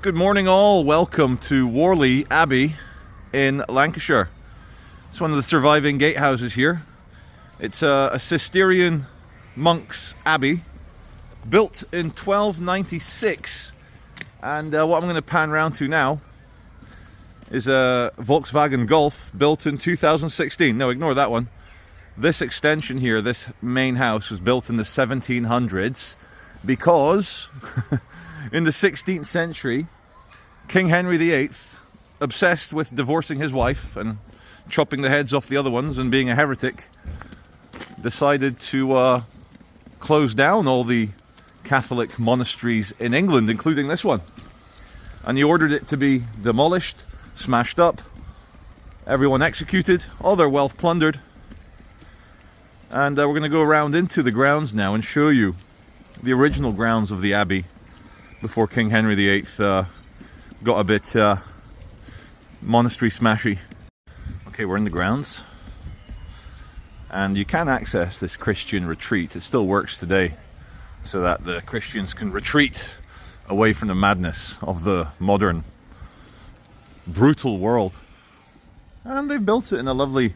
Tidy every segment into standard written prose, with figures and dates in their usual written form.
Good morning all, welcome to Whalley Abbey in Lancashire. It's one of the surviving gatehouses here. It's a Cistercian monks abbey built in 1296, and what I'm going to pan round to now is a Volkswagen Golf built in 2016. No, ignore that one. This extension here, this main house, was built in the 1700s because in the 16th century, King Henry VIII, obsessed with divorcing his wife and chopping the heads off the other ones and being a heretic, decided to close down all the Catholic monasteries in England, including this one. And he ordered it to be demolished, smashed up, everyone executed, all their wealth plundered. And we're going to go around into the grounds now and show you the original grounds of the abbey before King Henry VIII got a bit monastery smashy. Okay, we're in the grounds, and you can access this Christian retreat. It still works today, so that the Christians can retreat away from the madness of the modern, brutal world. And they've built it in a lovely,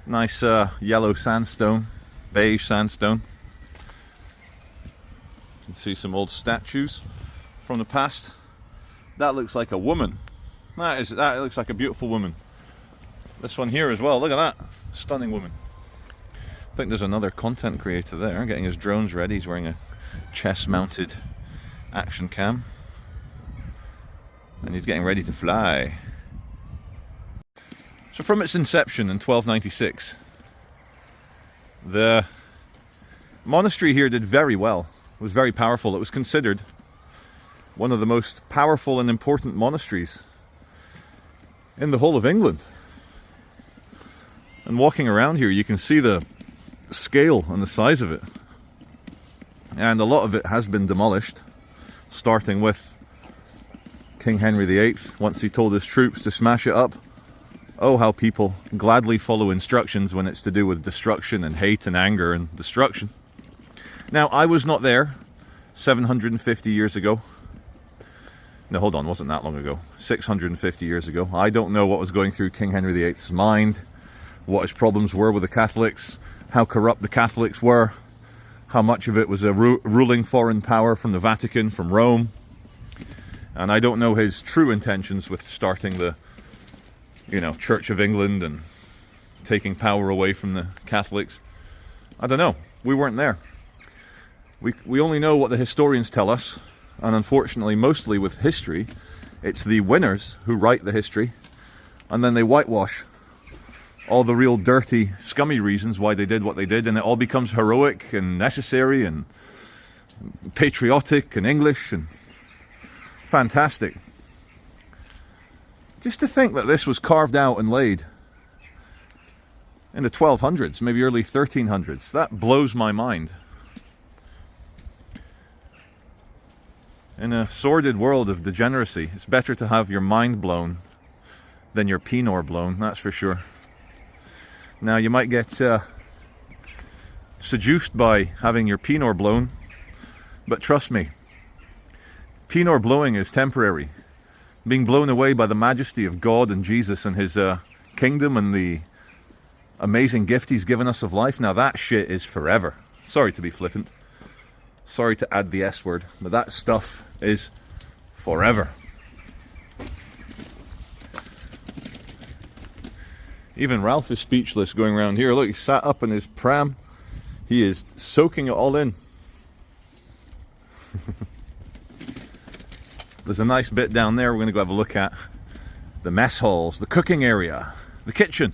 nice yellow sandstone, beige sandstone. You can see some old statues from the past. That looks like a woman. That looks like a beautiful woman. This one here as well, look at that. Stunning woman. I think there's another content creator there getting his drones ready. He's wearing a chest-mounted action cam. And he's getting ready to fly. So from its inception in 1296, the monastery here did very well. It was very powerful. It was considered one of the most powerful and important monasteries in the whole of England. And walking around here, you can see the scale and the size of it. And a lot of it has been demolished, starting with King Henry VIII, once he told his troops to smash it up. Oh, how people gladly follow instructions when it's to do with destruction and hate and anger and destruction. Now, I was not there 750 years ago. No, hold on, wasn't that long ago. 650 years ago. I don't know what was going through King Henry VIII's mind, what his problems were with the Catholics, how corrupt the Catholics were, how much of it was a ruling foreign power from the Vatican, from Rome. And I don't know his true intentions with starting the, Church of England and taking power away from the Catholics. I don't know. We weren't there. We only know what the historians tell us. And unfortunately, mostly with history, it's the winners who write the history, and then they whitewash all the real dirty, scummy reasons why they did what they did, and it all becomes heroic and necessary and patriotic and English and fantastic. Just to think that this was carved out and laid in the 1200s, maybe early 1300s, that blows my mind. In a sordid world of degeneracy, it's better to have your mind blown than your penor blown, that's for sure. Now, you might get seduced by having your penor blown, but trust me, penor blowing is temporary. Being blown away by the majesty of God and Jesus and his kingdom and the amazing gift he's given us of life, now that shit is forever. Sorry to be flippant. Sorry to add the S word, but that stuff is forever. Even Ralph is speechless going around here. Look, he sat up in his pram. He is soaking it all in. There's a nice bit down there we're going to go have a look at. The mess halls, the cooking area, the kitchen.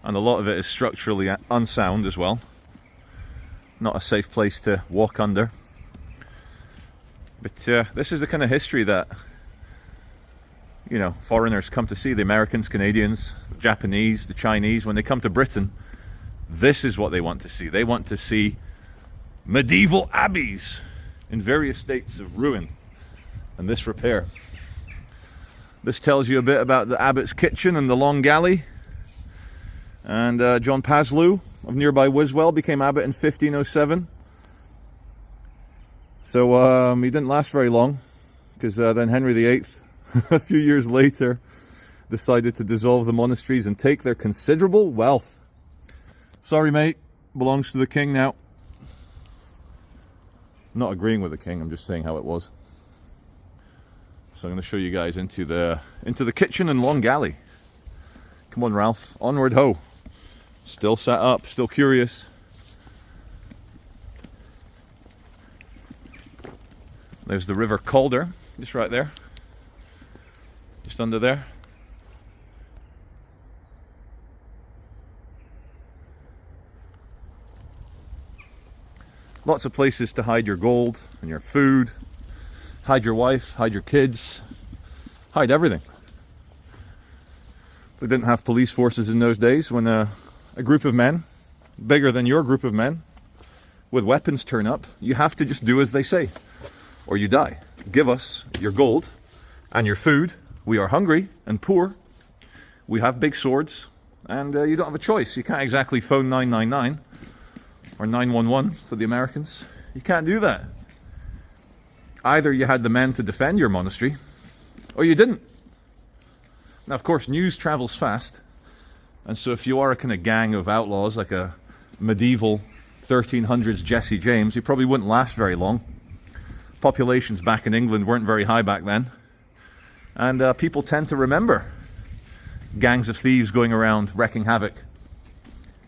And a lot of it is structurally unsound as well. Not a safe place to walk under. But this is the kind of history that, foreigners come to see. The Americans, Canadians, the Japanese, the Chinese, when they come to Britain, this is what they want to see. They want to see medieval abbeys in various states of ruin and disrepair. This tells you a bit about the Abbot's kitchen and the long galley. And John Paslew of nearby Wiswell became abbot in 1507. So he didn't last very long, because then Henry VIII, a few years later, decided to dissolve the monasteries and take their considerable wealth. Sorry, mate, belongs to the king now. I'm not agreeing with the king, I'm just saying how it was. So I'm going to show you guys into the kitchen and long galley. Come on, Ralph, onward ho. Still sat up, still curious. There's the River Calder, just right there. Just under there. Lots of places to hide your gold and your food. Hide your wife, hide your kids. Hide everything. They didn't have police forces in those days. When a group of men, bigger than your group of men, with weapons turn up, you have to just do as they say, or you die. Give us your gold and your food. We are hungry and poor. We have big swords, and you don't have a choice. You can't exactly phone 999 or 911 for the Americans. You can't do that. Either you had the men to defend your monastery, or you didn't. Now, of course, news travels fast, and so if you are a kind of gang of outlaws, like a medieval 1300s Jesse James, you probably wouldn't last very long. Populations back in England weren't very high back then, and people tend to remember gangs of thieves going around wreaking havoc,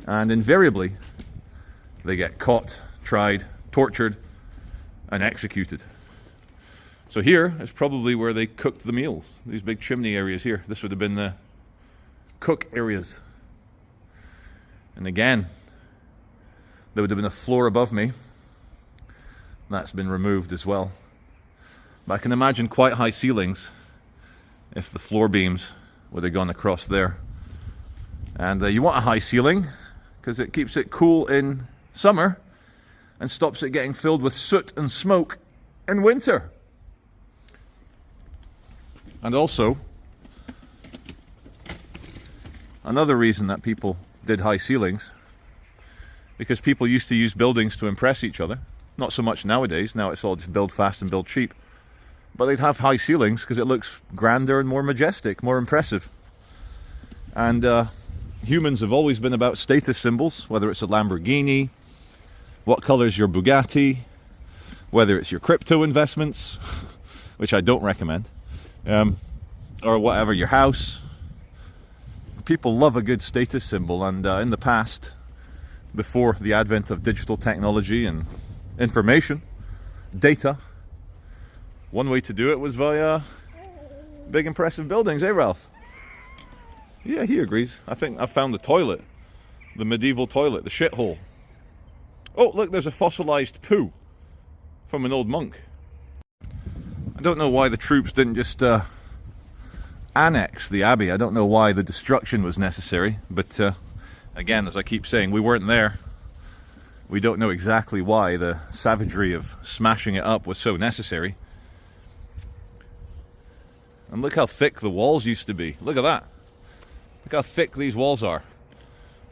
and invariably they get caught, tried, tortured, and executed. So here is probably where they cooked the meals. These big chimney areas here. This would have been the cook areas. And again, there would have been a floor above me. That's been removed as well. But I can imagine quite high ceilings if the floor beams would have gone across there. And you want a high ceiling because it keeps it cool in summer and stops it getting filled with soot and smoke in winter. And also, another reason that people did high ceilings, because people used to use buildings to impress each other. Not so much nowadays. Now it's all just build fast and build cheap. But they'd have high ceilings because it looks grander and more majestic, more impressive. And humans have always been about status symbols, whether it's a Lamborghini, what color's your Bugatti, whether it's your crypto investments, which I don't recommend, or whatever, your house. People love a good status symbol, and in the past, before the advent of digital technology and information, data, one way to do it was via big impressive buildings, eh, Ralph? Yeah, he agrees. I think I found the toilet, the medieval toilet, the shithole. Oh, look, there's a fossilized poo from an old monk. I don't know why the troops didn't just annex the abbey. I don't know why the destruction was necessary, but again, as I keep saying, we weren't there. We don't know exactly why the savagery of smashing it up was so necessary. And look how thick the walls used to be. Look at that. Look how thick these walls are.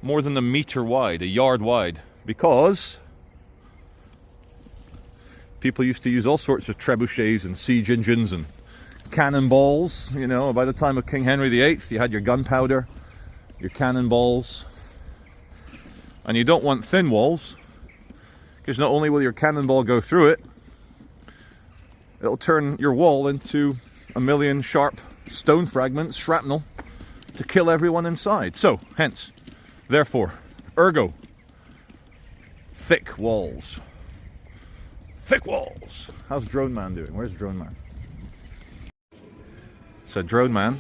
More than a meter wide, a yard wide. Because people used to use all sorts of trebuchets and siege engines and cannonballs. You know, by the time of King Henry VIII, you had your gunpowder, your cannonballs. And you don't want thin walls, because not only will your cannonball go through it, it'll turn your wall into a million sharp stone fragments, shrapnel, to kill everyone inside. So, hence, therefore, ergo, thick walls. Thick walls. How's Drone Man doing? Where's Drone Man? So, Drone Man.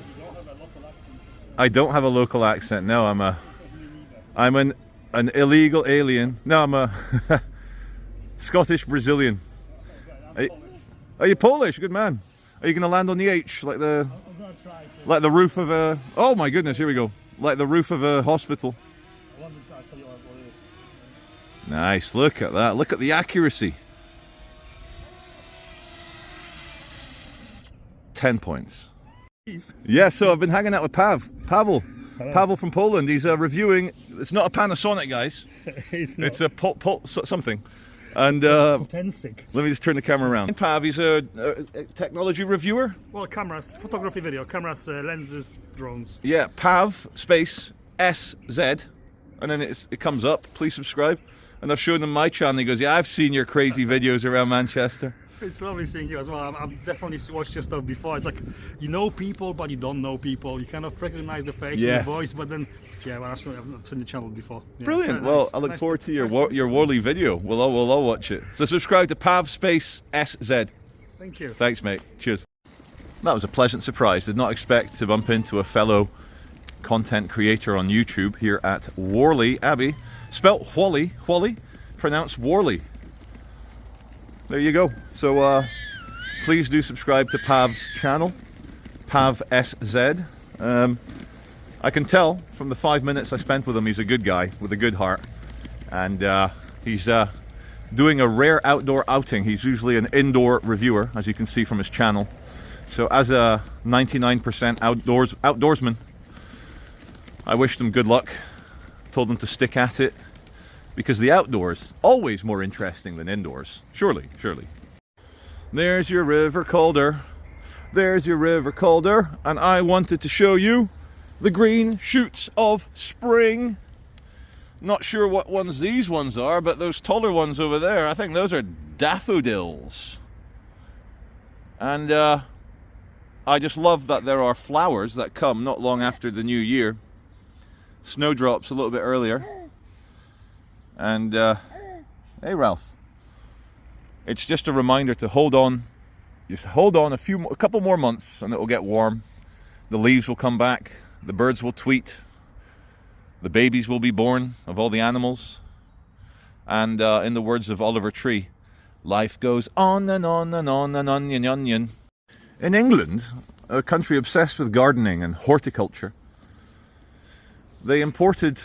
I don't have a local accent. No, I'm an illegal alien. No, I'm a Scottish Brazilian. Are you Polish? Good man. Are you going to land on the H like the roof of a? Oh my goodness! Here we go. Like the roof of a hospital. Nice. Look at that. Look at the accuracy. 10 points. Yeah. So I've been hanging out with Pavel. Pavel from Poland. He's reviewing. It's not a Panasonic, guys. It's a something. And Potensic. let me just turn the camera around. Pav, he's a technology reviewer. Well, cameras, photography, video, cameras, lenses, drones. Yeah, Pav space SZ, and then it comes up. Please subscribe. And I've shown him my channel. He goes, yeah, I've seen your crazy videos around Manchester. It's lovely seeing you as well. I've definitely watched your stuff before. It's like, you know people, but you don't know people. You kind of recognize the face and the voice, but then, yeah, well, I've seen the channel before. Yeah, brilliant. Well, nice. I look forward to your Whalley video. We'll all watch it. So subscribe to Pav space SZ. Thank you. Thanks, mate. Cheers. That was a pleasant surprise. Did not expect to bump into a fellow content creator on YouTube here at Whalley Abbey. Spelt Whalley, pronounced Whalley. There you go. So please do subscribe to Pav's channel, Pav SZ. I can tell from the 5 minutes I spent with him, he's a good guy with a good heart, and he's doing a rare outdoor outing. He's usually an indoor reviewer, as you can see from his channel. So as a 99% outdoorsman, I wished him good luck. Told him to stick at it, because the outdoors always more interesting than indoors. Surely. There's your river Calder. There's your river Calder, and I wanted to show you the green shoots of spring. Not sure what ones these ones are, but those taller ones over there, I think those are daffodils. And I just love that there are flowers that come not long after the new year. Snowdrops a little bit earlier. And hey, Ralph, it's just a reminder to hold on. Just hold on a couple more months, and it will get warm. The leaves will come back. The birds will tweet. The babies will be born of all the animals. And in the words of Oliver Tree, life goes on and on and on and onion. In England, a country obsessed with gardening and horticulture, they imported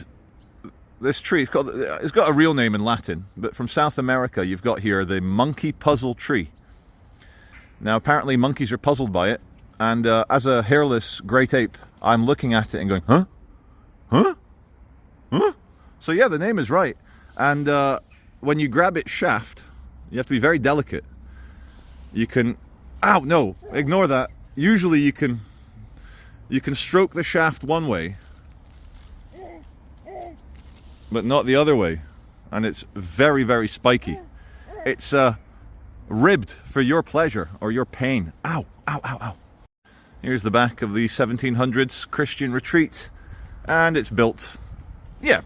this tree. It's got a real name in Latin, but from South America you've got here the monkey puzzle tree. Now apparently monkeys are puzzled by it, and as a hairless great ape, I'm looking at it and going, huh? So yeah, the name is right. And when you grab its shaft, you have to be very delicate. You can, ow, no, ignore that. Usually you can stroke the shaft one way, but not the other way, and it's very, very spiky. It's ribbed for your pleasure or your pain. Ow, ow, ow, ow. Here's the back of the 1700s Christian retreat, and it's built, yeah,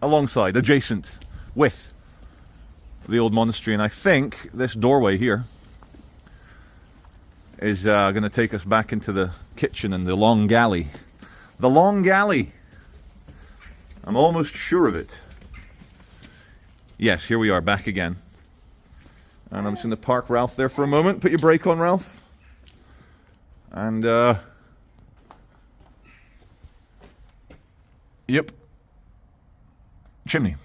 alongside, adjacent with the old monastery. And I think this doorway here is going to take us back into the kitchen and the long galley. The long galley. I'm almost sure of it. Yes, here we are, back again. And I'm just going to park Ralph there for a moment. Put your brake on, Ralph. And, yep. Chimney.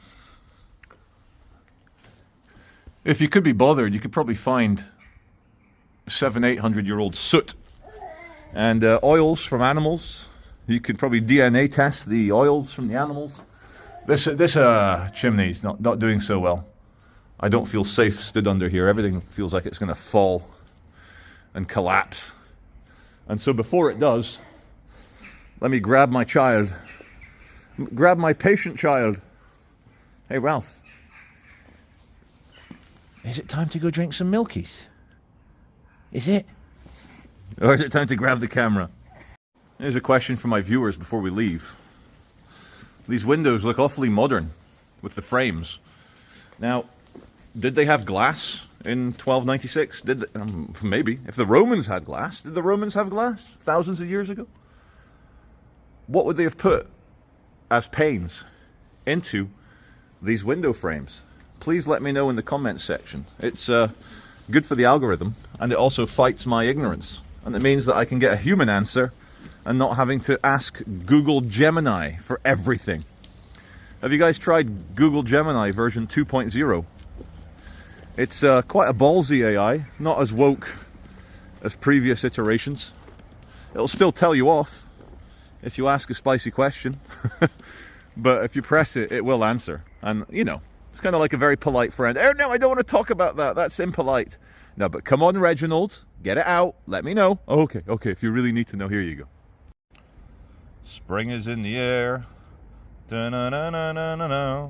If you could be bothered, you could probably find 700-800-year-old soot and oils from animals. You could probably DNA test the oils from the animals. This chimney's not doing so well. I don't feel safe stood under here. Everything feels like it's going to fall and collapse. And so before it does, let me grab my child. Grab my patient child. Hey, Ralph. Is it time to go drink some milkies? Is it? Or is it time to grab the camera? Here's a question for my viewers before we leave. These windows look awfully modern with the frames. Now, did they have glass in 1296? Did they, maybe. If the Romans had glass, did the Romans have glass thousands of years ago? What would they have put as panes into these window frames? Please let me know in the comments section. It's good for the algorithm, and it also fights my ignorance. And it means that I can get a human answer and not having to ask Google Gemini for everything. Have you guys tried Google Gemini version 2.0? It's quite a ballsy AI, not as woke as previous iterations. It'll still tell you off if you ask a spicy question, but if you press it, it will answer. And, you know, It's kind of like a very polite friend. Oh no, I don't want to talk about that. That's impolite. No, but come on, Reginald. Get it out. Let me know. Oh, okay, okay. If you really need to know, here you go. Spring is in the air. Da-na-na-na-na-na.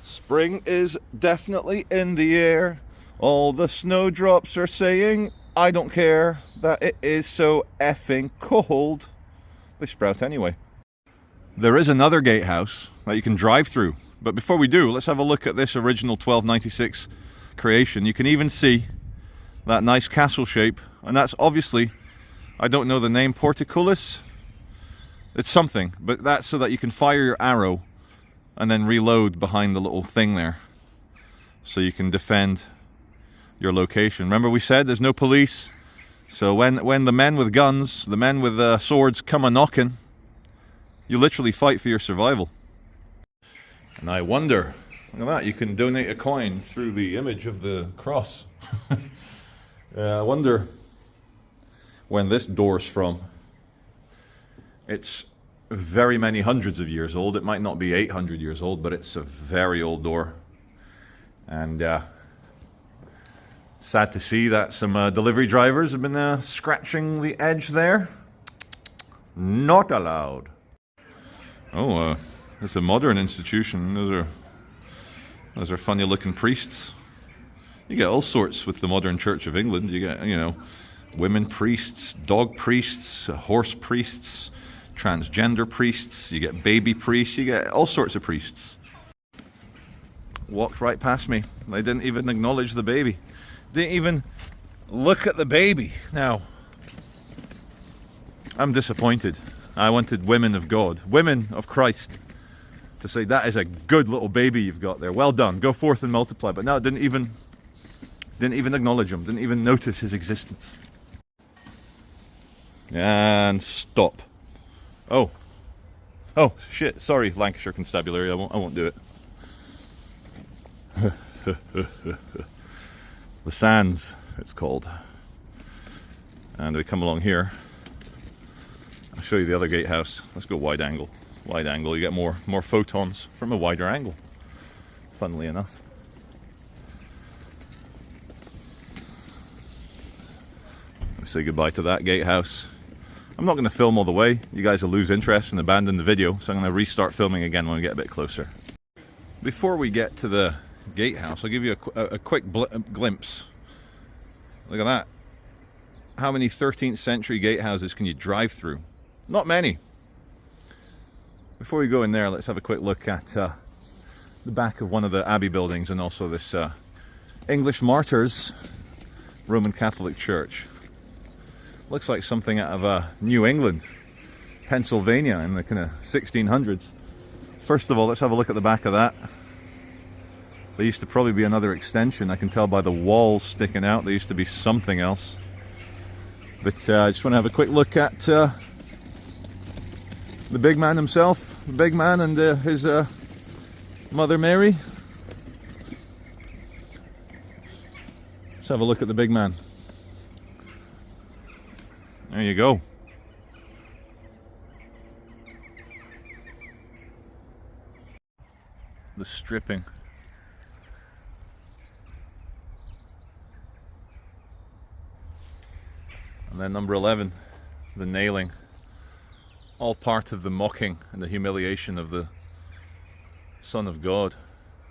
Spring is definitely in the air. All the snowdrops are saying, I don't care that it is so effing cold. They sprout anyway. There is another gatehouse that you can drive through. But before we do, let's have a look at this original 1296 creation. You can even see that nice castle shape. And that's obviously, I don't know the name, portcullis? It's something, but that's so that you can fire your arrow and then reload behind the little thing there. So you can defend your location. Remember we said there's no police. So when the men with guns, the men with swords come a-knocking, you literally fight for your survival. And I wonder, look at that, you can donate a coin through the image of the cross. I wonder when this door's from. It's very many hundreds of years old. It might not be 800 years old, but it's a very old door. And sad to see that some delivery drivers have been scratching the edge there. Not allowed. Oh, it's a modern institution. Those are funny looking priests. You get all sorts with the modern Church of England. You get, you know, women priests, dog priests, horse priests, transgender priests, you get baby priests, you get all sorts of priests. Walked right past me. They didn't even acknowledge the baby. Didn't even look at the baby. Now, I'm disappointed. I wanted women of God, women of Christ, to say that is a good little baby you've got there. Well done. Go forth and multiply. But no, it didn't even acknowledge him. Didn't even notice his existence. And stop. Oh shit! Sorry, Lancashire Constabulary. I won't do it. The Sands, it's called. And we come along here. I'll show you the other gatehouse. Let's go wide angle. Wide angle. You get more photons from a wider angle. Funnily enough. Let's say goodbye to that gatehouse. I'm not going to film all the way. You guys will lose interest and abandon the video, so I'm going to restart filming again when we get a bit closer. Before we get to the gatehouse, I'll give you a quick glimpse. Look at that. How many 13th century gatehouses can you drive through? Not many. Before we go in there, let's have a quick look at the back of one of the Abbey buildings and also this English Martyrs Roman Catholic Church. Looks like something out of New England, Pennsylvania in the kind of 1600s. First of all, let's have a look at the back of that. There used to probably be another extension. I can tell by the walls sticking out. There used to be something else. But I just want to have a quick look at the big man himself. The big man and his Mother Mary. Let's have a look at the big man. There you go. The stripping. And then number 11, the nailing. All part of the mocking and the humiliation of the Son of God.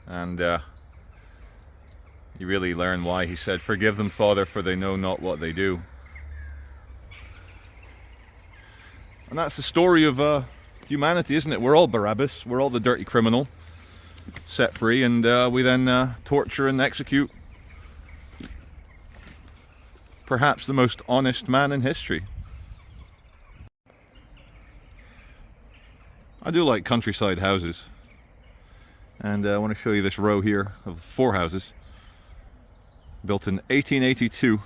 And you really learn why he said, "Forgive them, Father, for they know not what they do." And that's the story of humanity, isn't it? We're all Barabbas, we're all the dirty criminal set free, and we then torture and execute perhaps the most honest man in history. I do like countryside houses, and I want to show you this row here of 4 houses built in 1882,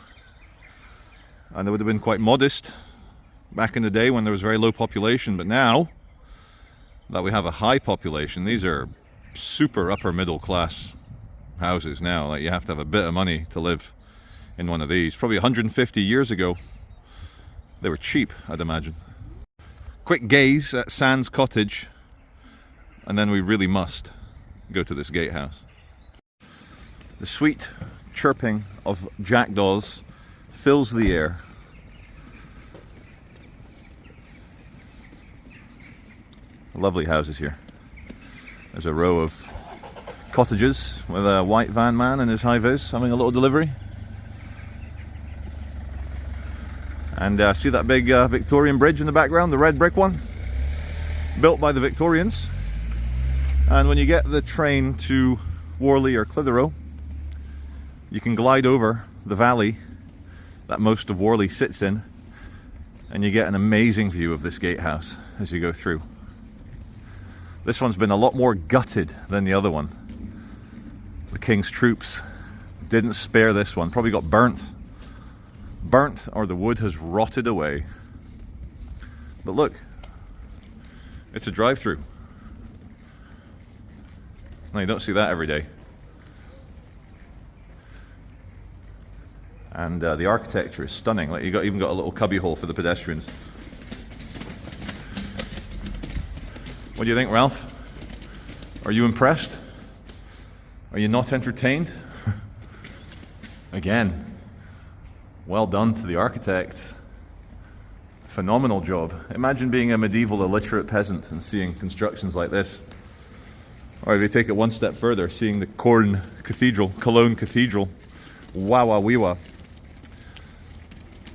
and they would have been quite modest back in the day when there was very low population, but now that we have a high population, these are super upper middle class houses now. Like, you have to have a bit of money to live in one of these. Probably 150 years ago they were cheap, I'd imagine. Quick gaze at Sands Cottage, and then we really must go to this gatehouse. The sweet chirping of jackdaws fills the air. Lovely houses here. There's a row of cottages with a white van man and his high-vis having a little delivery. And see that big Victorian bridge in the background, the red brick one? Built by the Victorians. And when you get the train to Whalley or Clitheroe, you can glide over the valley that most of Whalley sits in, and you get an amazing view of this gatehouse as you go through. This one's been a lot more gutted than the other one. The King's troops didn't spare this one, probably got burnt. Burnt, or the wood has rotted away. But look, it's a drive-through. Now you don't see that every day. And the architecture is stunning. Like you even got a little cubby hole for the pedestrians. What do you think, Ralph? Are you impressed? Are you not entertained? Again, well done to the architects. Phenomenal job. Imagine being a medieval illiterate peasant and seeing constructions like this. Or if you take it one step further, seeing the Cologne Cathedral. Wawa weewa.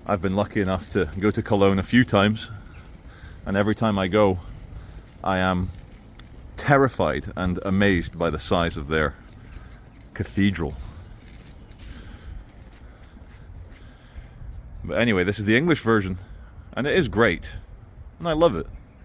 I've been lucky enough to go to Cologne a few times, and every time I go, I am terrified and amazed by the size of their cathedral. But anyway, this is the English version, and it is great, and I love it.